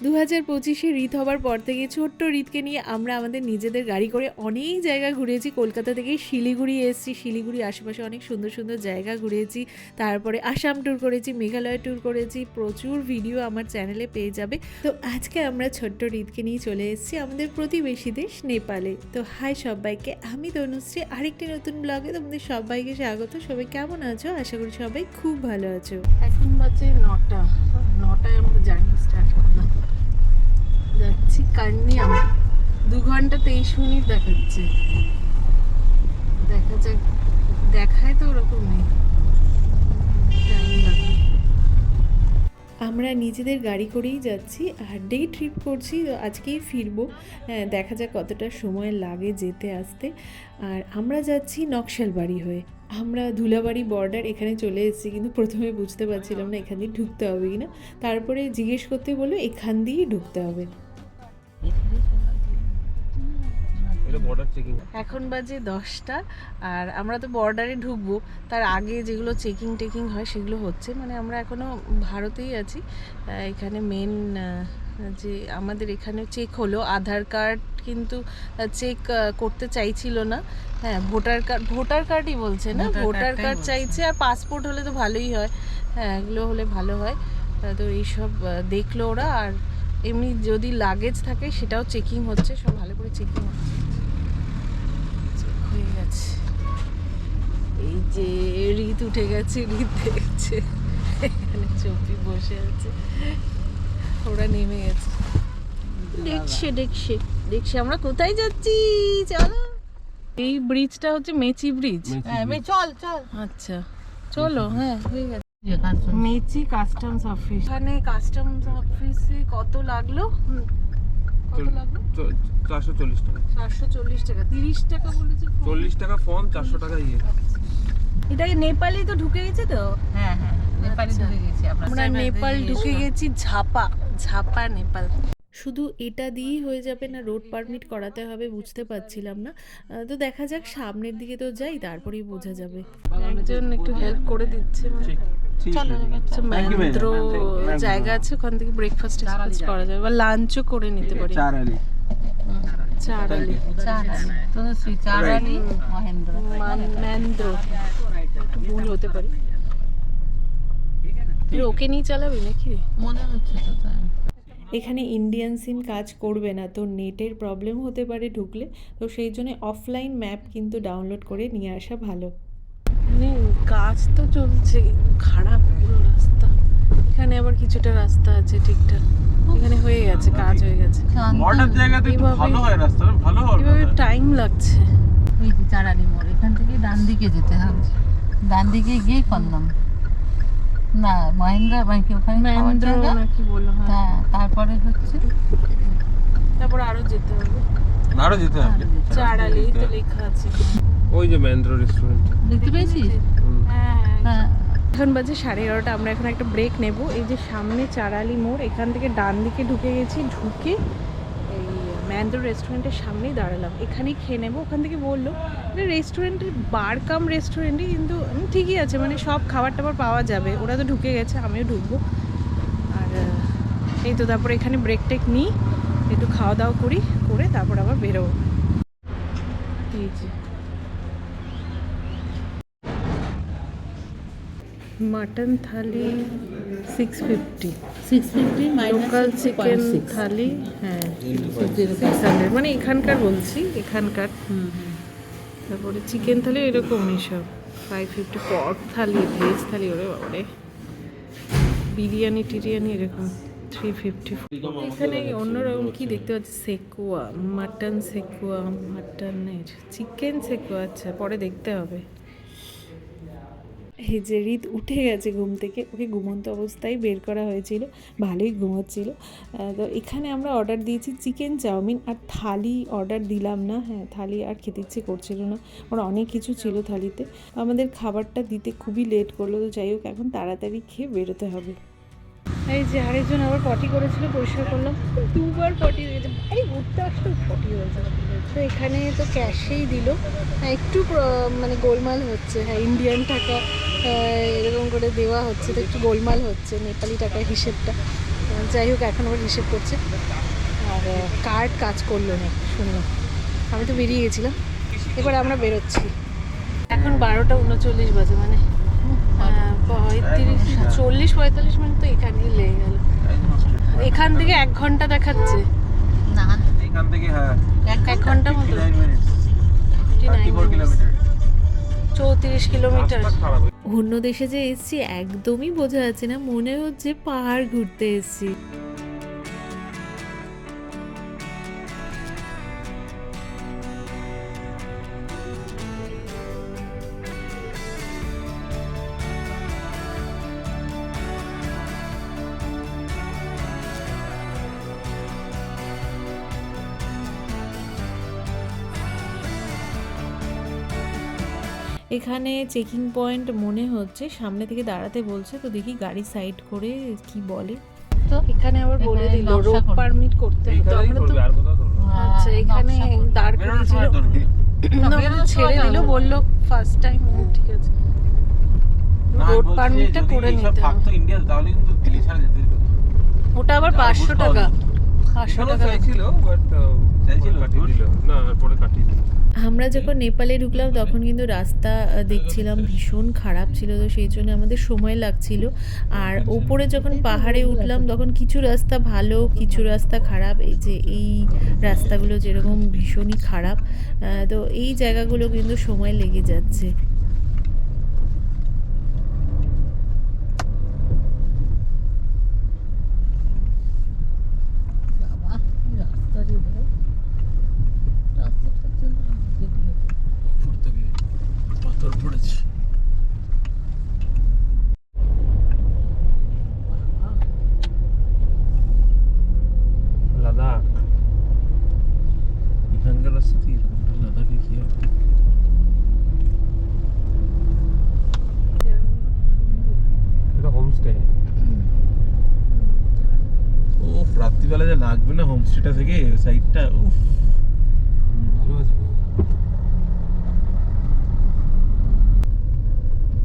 2025-এ ঈদ হবার পর থেকে ছোট্ট ঈদকে নিয়ে আমরা আমাদের নিজেদের গাড়ি করে অনেক জায়গা ঘুরেছি। কলকাতা থেকে শিলিগুড়ি এসেছি, শিলিগুড়ি আশেপাশে অনেক সুন্দর সুন্দর জায়গা ঘুরেছি। তারপরে আসাম ট্যুর করেছি, মেঘালয় ট্যুর করেছি, প্রচুর ভিডিও আমার চ্যানেলে পেয়ে যাবে। তো আজকে আমরা ছোট্ট ঈদকে নিয়ে চলে এসেছি আমাদের প্রতিবেশী দেশ নেপালে। তো হাই সবাইকে, আমি তনুশ্রী, আরেকটি নতুন ব্লগে তোমাদের সবাইকে স্বাগত। সবাই কেমন আছো? আশা করি সবাই খুব ভালো আছো। এখন বাজে 9টায় আমরা জার্নি স্টার্ট করলাম। যাচ্ছি কার্নিয়াম। 2 ঘন্টা 23 মিনিট দেখাচ্ছে। দেখা যাক, দেখায় তো ওরকম নেই, টাইম লাগবে। আমরা নিজেদের গাড়ি করেই যাচ্ছি আর ডে ট্রিপ করছি। তো আজকেই ফিরবো, দেখা যাক কতটা সময় লাগে যেতে আসতে। আর আমরা যাচ্ছি নকশালবাড়ি হয়ে। আমরা ধুলাবাড়ি বর্ডার এখানে চলে এসেছি, কিন্তু প্রথমে বুঝতে পারছিলাম না এখান দিয়ে ঢুকতে হবে কি না। তারপরে জিজ্ঞেস করতে বললো এখান দিয়েই ঢুকতে হবে। এখন বাজে 10টা আর আমরা তো বর্ডারে ঢুকবো। তার আগে যেগুলো চেকিং হয় সেগুলো হচ্ছে, মানে আমরা এখনো ভারতেই আছি। এখানে মেন যে আমাদের এখানে চেক হলো আধার কার্ড, কিন্তু চেক করতে চাইছিল না। হ্যাঁ, ভোটার কার্ডই বলছে না, ভোটার কার্ড চাইছে। আর পাসপোর্ট হলে তো ভালোই হয়, হ্যাঁ এগুলো হলে ভালো হয়। তো এইসব দেখলো ওরা। আর এমনি যদি লাগেজ থাকে সেটাও চেকিং হচ্ছে, সব ভালো করে চেকিং হচ্ছে। হয়ে গেছে, এই যে ঋত উঠে গেছে, ঋত দেখছে এখানে চপি বসে আছে, ওরা নেমে গেছে। দেখছে আমরা কোথায় যাচ্ছি। চলো, এই ব্রিজটা হচ্ছে মেচি ব্রিজ। চল আচ্ছা চলো, হ্যাঁ হয়ে গেছে। Messi customs office. এখানে কাস্টমস অফিসে কত লাগলো? 440 টাকা। 440 টাকা, 30 টাকা বলেছে। 40 টাকা ফর্ম, 400 টাকা ইয়ে। এটা নেপালে তো ঢুকে গেছে তো? হ্যাঁ নেপালে ঢুকে গেছি আমরা নেপাল ঢুকে গেছি। ঝাপা নেপাল। শুধু এটা দিয়েই হয়ে যাবে না, রোড পারমিট করাতে হবে, বুঝতে পারছিলাম না। তো দেখা যাক, সামনের দিকে তো যাই, তারপরেই বোঝা যাবে। একজন একটু হেল্প করে দিচ্ছে। ম্যান্দ্রো জায়গা আছে, ওখান থেকে ব্রেকফাস্ট করা যাবে বা লাঞ্চও করে নিতে পারি। ম্যান্দ্রো, একটু ভুল হতে পারি। ওকে নিয়ে চালাবি নাকি মনে হচ্ছে তো? তাই এখানে ইন্ডিয়ান সিম কাজ করবে না, তো নেটের প্রবলেম হতে পারে ঢুকলে। তো সেই জন্য অফলাইন ম্যাপ কিন্তু ডাউনলোড করে নিয়ে আসা ভালো। কাজ তো চলছে, খারাপ পুরো রাস্তা। এখানে আবার কিছুটা রাস্তা আছে ঠিকঠাক, এখানে হয়ে গেছে, কাজ হয়ে গেছে। বর্ডার জায়গাতে একটু ভালো হয় রাস্তা, ভালো হয়। এভাবে টাইম লাগছে। এই যে চারালি মোড়, এখান থেকে ডান দিকে যেতে হবে। ডান দিকে গিয়ে করলাম না মহেন্দ্রা ব্যাংকে, ওখানে মহেন্দ্র নাকি বললো। হ্যাঁ, তারপরে হচ্ছে তারপর আরো যেতে হবে, আরো যেতে হবে। চারালি তো লেখা আছে। ওই যে মহেন্দ্র রেস্টুরেন্ট দেখতে পেয়েছিস? হ্যাঁ হ্যাঁ, এখন বাজে 11:30। আমরা এখন একটা ব্রেক নেব। এই যে সামনে চারালি মোড়, এখান থেকে ডান দিকে ঢুকে গেছি। ঢুকে এই ম্যান্দ্রো রেস্টুরেন্টের সামনেই দাঁড়ালাম, এখানেই খেয়ে নেবো। ওখান থেকে বললো রেস্টুরেন্টের বার কাম রেস্টুরেন্টই, কিন্তু ঠিকই আছে, মানে সব খাবার টাবার পাওয়া যাবে। ওরা তো ঢুকে গেছে, আমিও ঢুকবো। আর এই তো তারপরে এখানে ব্রেক টেক নিই, একটু খাওয়া দাওয়া করে তারপর আবার বেরোবো। এই যে মাটন থালি 650, লোকাল চিকেন থালি হ্যাঁ 600, মানে এখানকার বলছি, এখানকার। তারপরে চিকেন থালি এরকমই সব 550, পর্ক থালি, ভেজ থালি, ওরে বাবারে, বিরিয়ানি টিরিয়ানি এরকম 350। এখানে অন্যরকম কি দেখতে পাচ্ছি, সেকুয়া, মাটন সেকুয়া, মাটনের চিকেন সেকুয়া। আচ্ছা, পরে দেখতে হবে। এই যে ঋত উঠে গেছে ঘুম থেকে, ওকে ঘুমন্ত অবস্থায় বের করা হয়েছিল, ভালোই ঘুমোচ্ছিল। তো এখানে আমরা অর্ডার দিয়েছি চিকেন চাউমিন, আর থালি অর্ডার দিলাম না। হ্যাঁ, থালি আর খেতে ইচ্ছে করছিল না, ওর অনেক কিছু ছিল থালিতে। আমাদের খাবারটা দিতে খুবই লেট করলো। তো যাই হোক, এখন তাড়াতাড়ি খেয়ে বেরোতে হবে। এই যে আরেকজন আবার পটি করেছিল, পরিষ্কার করলাম। 2বার পটি হয়েছে, এই ঘুরতে আসলেও পটি হয়েছে। তো এখানে তো ক্যাশেই দিল। একটু মানে গোলমাল হচ্ছে। হ্যাঁ, ইন্ডিয়ান টাকা এরকম করে দেওয়া হচ্ছে, তো একটু গোলমাল হচ্ছে নেপালি টাকার হিসেবটা। যাই হোক এখন আবার হিসেব করছে। আর কার্ড কাজ করলো না শুনলাম, আমি তো বেরিয়ে গেছিলাম। এবার আমরা বেরোচ্ছি। এখন 12:39 বাজে, মানে 40-45 মিনিট তো এখানেই লেগে গেল। এখান থেকে 1 ঘন্টা দেখাচ্ছে। না এখান থেকে হ্যাঁ 1 ঘন্টা মতো, 34 কিলোমিটার। 34 কিলোমিটার। খারাপ অন্য দেশে যে এসছি একদমই বোঝা যাচ্ছে না, মনে হচ্ছে পাহাড় ঘুরতে এসছি। এখানে চেকিং পয়েন্ট মনে হচ্ছে, সামনে থেকে দাঁড়াতে বলছে, তো দেখি গাড়ি সাইড করে কি বলে। তো এখানে আবার বলে এখানে দিল নকশা রোড করবে। পারমিট করতে হবে। তো এইখানেই আমরা তো করবে, আর কোথাও করবে না। আচ্ছা এখানে দাঁড় বেরোনোর করেছিল, সময় ধরবে। না, বেরোনোর ছেড়ে সময় দিল, যাবো। বললো ফার্স্ট টাইম। ঠিক আছে, না, আমি রোড বলছি যে পারমিটটা যদি করে এইসব নিতে হবে। থাকতো ইন্ডিয়া, তাহলে কিন্তু দিল্লি ছাড়া যেতে হতো। ওটা আবার আর 500 বুঝতে টাকা, হবে। 500 এখানেও টাকা। চাইছিল, বাট চাইছিল, কাটিয়ে দিল। না, পরে কাটিয়ে দিল। আমরা যখন নেপালে ঢুকলাম তখন কিন্তু রাস্তা দেখছিলাম ভীষণ খারাপ ছিল, তো সেই জন্য আমাদের সময় লাগছিল। আর ওপরে যখন পাহাড়ে উঠলাম তখন কিছু রাস্তা ভালো, কিছু রাস্তা খারাপ। এই যে এই রাস্তাগুলো যেরকম ভীষণই খারাপ, তো এই জায়গাগুলো কিন্তু সময় লেগে যাচ্ছে। বাবা কি রাস্তা রে ভাই, রাস্তাটার জন্য দেখলে উপর থেকে পাথর পড়েছে। লাদাখ এখানকার রাস্তা তো এরকম, লাদাখে কি হবে? এটা হোমস্টে। উফ, রাত্রিবেলা যা লাগবে না হোমস্টেটা থেকে সাইডটা, উফ। ভালো আছে।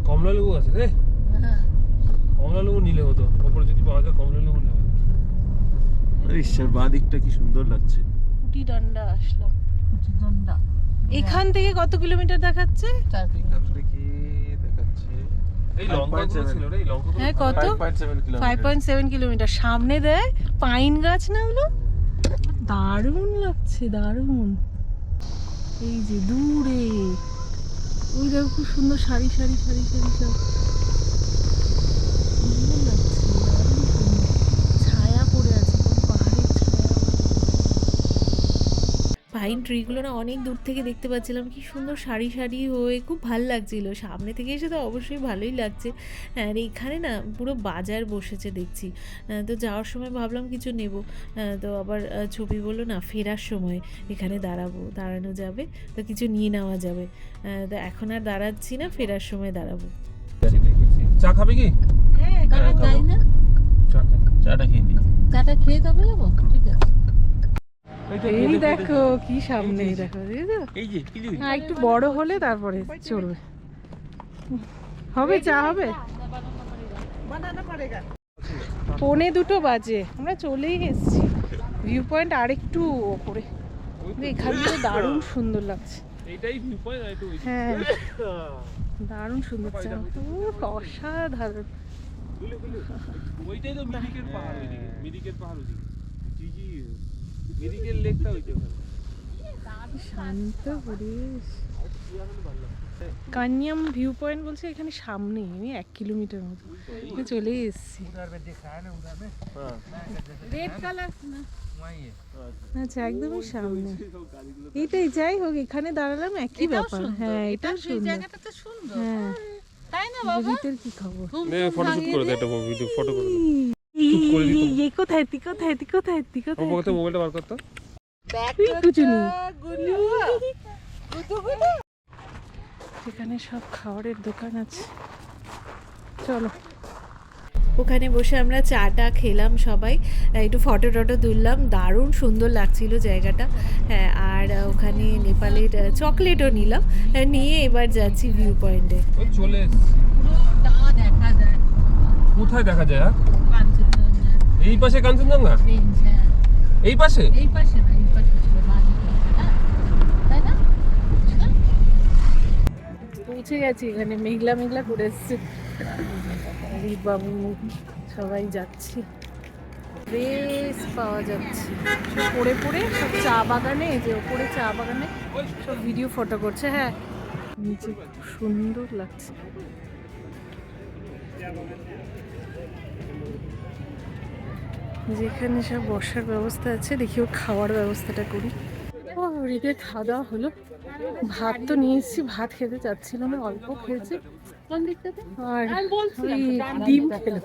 কমলা লেবু আছে রে, হ্যাঁ কমলা লেবু নিলে হতো। ওপরে যদি পাওয়া যায় কমলা লেবু নেবে। আরে ঈশ্বর, বাঁ দিকটা কি সুন্দর লাগছে। উটি ডান্ডা আসলাম। উচিতদণ্ডা এখান থেকে কত কিলোমিটার দেখাচ্ছে? 4 এখান থেকে দেখাচ্ছে এই লঙ্কা 5.7 ছিল রে, এই লঙ্কা হ্যাঁ, কত? 5.7 কিলোমিটার। 5.7 কিলোমিটার। সামনে দেয় পাইন গাছ না ওগুলো, দারুণ লাগছে, দারুণ। এই যে দূরে ওই দেখো খুব সুন্দর সারি সারি সারি সারি সব, সুন্দর লাগছে, দারুণ সুন্দর। ছায়া পড়ে আছে, কোন পাহাড়ের ছায়া। পাইন ট্রিগুলো না অনেক দূর থেকে দেখতে পাচ্ছিলাম, কি সুন্দর সারি সারি হয়ে, খুব ভালো লাগছিল। সামনে থেকে এসে তো অবশ্যই ভালোই লাগছে। আর এখানে না পুরো বাজার বসেছে দেখছি। তো যাওয়ার সময় ভাবলাম কিছু নেব, তো আবার ছবি বললো না ফেরার সময় এখানে দাঁড়ানো যাবে, তো কিছু নিয়ে নেওয়া যাবে। তো এখন আর দাঁড়াচ্ছি না, ফেরার সময় দাঁড়াবো। চা খাবে কি? হ্যাঁ, টাকা যাই না, চা খাই। চাটা খেয়ে নি। চাটা খেয়ে তবে যাবো। ঠিক আছে এই দেখো কি সামনে, দেখো দেখো। এই যে কি যে হ্যাঁ, একটু বড় হলে তারপরে চলবে। হবে চা হবে। 1:45 বাজে, আমরা চলেই এসেছি। ভিউ পয়েন্ট আরেকটু ওপরে, এখান থেকে দারুণ সুন্দর লাগছে। এইটাই ভিউ পয়েন্ট, আর একটু ওই হ্যাঁ, দারুণ সুন্দর চা, অসাধারণ। ওইটাই তো মিরিকের পাহাড়, ওইদিকে মিরিকের পাহাড়, ওইদিকে জি মিরিকের লেকটা ওইটা। শান্ত পরিবেশ। কান্যাম ভিউ পয়েন্ট বলছে এখানে সামনে, আমি 1 কিলোমিটার মতো চলে এসেছি। রেড কালার না, আচ্ছা একদমই সামনে। এইটাই, যাই হোক এখানে দাঁড়ালাম একই ব্যাপার। হ্যাঁ, এটা সুন্দর। জায়গাটা তো সুন্দর, হ্যাঁ, তাই না বাবা? রীতের কি খবর? ফটো শুট করে দে, একটা ভিডিও ফটো করে দে। চুপ করে দিত। এই কোথায় তুই, কোথায় তুই, কোথায় তুই, ও কোথায় বলতে মোবাইলটা বার করতো। কুচুনি। এখানে সব খাবারের দোকান আছে, চলো। ওখানে বসে আমরা চাটা খেলাম সবাই, একটু ফটো টটো তুললাম, দারুণ সুন্দর লাগছিল জায়গাটা। হ্যাঁ, আর ওখানে নেপালের চকলেটও নিলাম, নিয়ে এবার যাচ্ছি ভিউ পয়েন্টে। ওই চলে এসেছি। পুরোটা দেখা যায় কোথায় দেখা যায়? কাঞ্চনজঙ্ঘা। এই পাশে কাঞ্চনজঙ্ঘা, রেঞ্জ, হ্যাঁ। এই পাশে। এই পাশে না, এই পাশে ছিল বাঁদিকে, হ্যাঁ, তাই না? পৌঁছে গেছি এখানে, মেঘলা মেঘলা করে এসছে। বাবু সবাই যাচ্ছি, বেশ পাওয়া যাচ্ছে। সব পড়ে পড়ে সব চা বাগানে, যে ওপরে চা বাগানে সব ভিডিও ফটো করছে। হ্যাঁ, নিচে খুব সুন্দর লাগছে। যেখানে সব বসার ব্যবস্থা আছে, দেখি ওর খাওয়ার ব্যবস্থাটা করি। ও রিদের খাওয়া দাওয়া হলো। ভাত তো নিয়ে এসেছি, ভাত খেতে চাচ্ছিল না, অল্প খেয়েছি। আর ওই ডিম খেলো।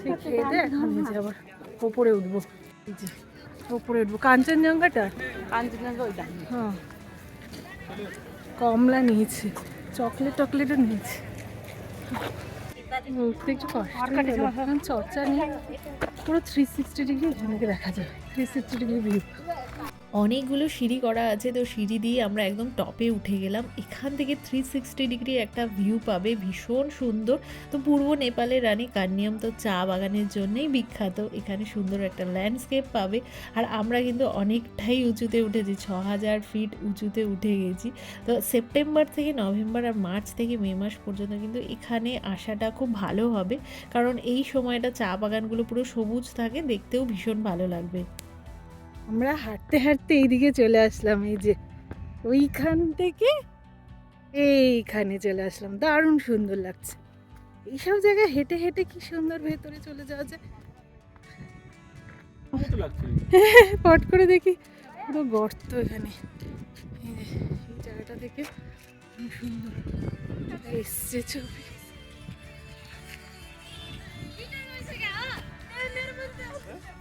সেই খেয়ে দিয়ে এখন এই যে আবার ওপরে উঠবো। এই যে ওপরে উঠবো, কাঞ্চনজঙ্ঘাটা, কাঞ্চনজঙ্ঘা ওইটা। হ্যাঁ কমলা নিয়েছে, চকলেট টকলেটও নিয়েছে। উঠতে একটু কষ্ট হলো, কারণ চর্চা নেই। পুরো 360 ডিগ্রি এখান থেকে দেখা যায়, 360 ডিগ্রি ভিউ। অনেকগুলো সিঁড়ি করা আছে, তো সিঁড়ি দিয়ে আমরা একদম টপে উঠে গেলাম। এখান থেকে 360 ডিগ্রি একটা ভিউ পাবে, ভীষণ সুন্দর। তো পূর্ব নেপালের রানী কার্নিয়াম তো চা বাগানের জন্যই বিখ্যাত। এখানে সুন্দর একটা ল্যান্ডস্কেপ পাবে। আর আমরা কিন্তু অনেকটাই উঁচুতে উঠেছি, 6000 ফিট উঁচুতে উঠে গেছি। তো সেপ্টেম্বর থেকে নভেম্বর আর মার্চ থেকে মে মাস পর্যন্ত কিন্তু এখানে আসাটা খুব ভালো হবে, কারণ এই সময়টা চা বাগানগুলো পুরো সবুজ থাকে, দেখতেও ভীষণ ভালো লাগবে। আমরা হাঁটতে হাঁটতে এইদিকে চলে আসলাম, এই যে ওইখান থেকে এইখানে চলে আসলাম। দারুণ সুন্দর লাগছে। এইসব জায়গায় হেঁটে হেঁটে কি সুন্দর ভেতরে চলে যাওয়া যায়। মতো লাগছে। পট করে দেখি পুরো গর্ত এখানে। এই যে এই জায়গাটা থেকে কি সুন্দর এসছে ছবি।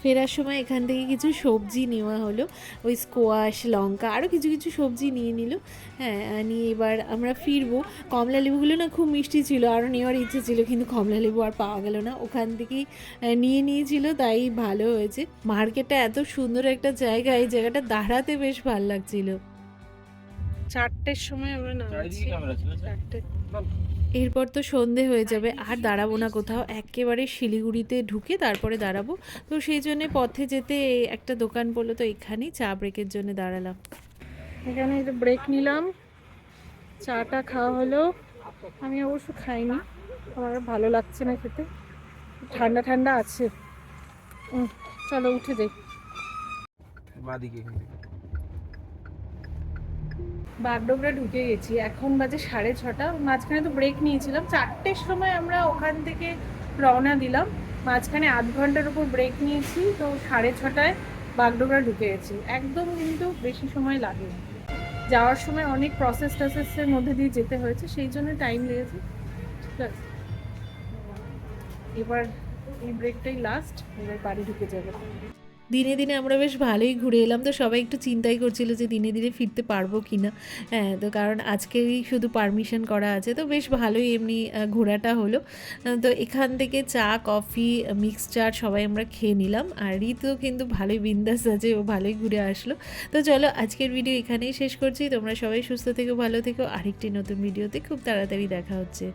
ফেরার সময় এখান থেকে কিছু সবজি নেওয়া হলো, ওই স্কোয়াশ, লঙ্কা, আরও কিছু কিছু সবজি নিয়ে নিল। হ্যাঁ, নিয়ে এবার আমরা ফিরবো। কমলা লেবুগুলো না খুব মিষ্টি ছিল, আরও নেওয়ার ইচ্ছে ছিল, কিন্তু কমলা লেবু আর পাওয়া গেল না। ওখান থেকেই নিয়ে নিয়েছিল, তাই ভালো হয়েছে। মার্কেটটা এত সুন্দর একটা জায়গা, এই জায়গাটা দাঁড়াতে বেশ ভালো লাগছিল। 4টের সময় আমরা নামছি, 4টে। এরপর তো সন্ধে হয়ে যাবে, আর দাঁড়াবো না কোথাও, একেবারে শিলিগুড়িতে ঢুকে তারপরে দাঁড়াবো। তো সেই জন্যে পথে যেতে একটা দোকান পড়লো, তো এখানেই চা ব্রেকের জন্য দাঁড়ালাম। এখানে একটু ব্রেক নিলাম, চাটা খাওয়া হলো। আমি অবশ্য খাইনি, আমার আর ভালো লাগছে না খেতে, ঠান্ডা ঠান্ডা আছে। চলো উঠে যাই। বাদিকে এখান থেকে। বাগডোগরা ঢুকে গেছি, এখন বাজে 6:30। মাঝখানে তো ব্রেক নিয়েছিলাম, 4টের সময় আমরা ওখান থেকে রওনা দিলাম। মাঝখানে আধ ঘন্টার উপর ব্রেক নিয়েছি, তো 6:30টায় বাগডোগরা ঢুকে গেছি। একদম কিন্তু বেশি সময় লাগেনি, যাওয়ার সময় অনেক প্রসেসের মধ্যে দিয়ে যেতে হয়েছে, সেই জন্য টাইম লেগেছে। ঠিক আছে, এবার এই ব্রেকটাই লাস্ট, এবার বাড়ি ঢুকে যাবে। দিনে দিনে আমরা বেশ ভালোই ঘুরে এলাম। তো সবাই একটু চিন্তাই করছিল যে দিনে দিনে ফিরতে পারবো কি না। হ্যাঁ, তো কারণ আজকেই শুধু পারমিশন করা আছে, তো বেশ ভালোই এমনি ঘোরাটা হলো। তো এখান থেকে চা, কফি, মিক্সচার সবাই আমরা খেয়ে নিলাম। আর ঋতু কিন্তু ভালোই বিন্দাস আছে, ও ভালোই ঘুরে আসলো। তো চলো আজকের ভিডিও এখানেই শেষ করছি। তোমরা সবাই সুস্থ থেকো, ভালো থেকো। আরেকটি নতুন ভিডিওতে খুব তাড়াতাড়ি দেখা হচ্ছে।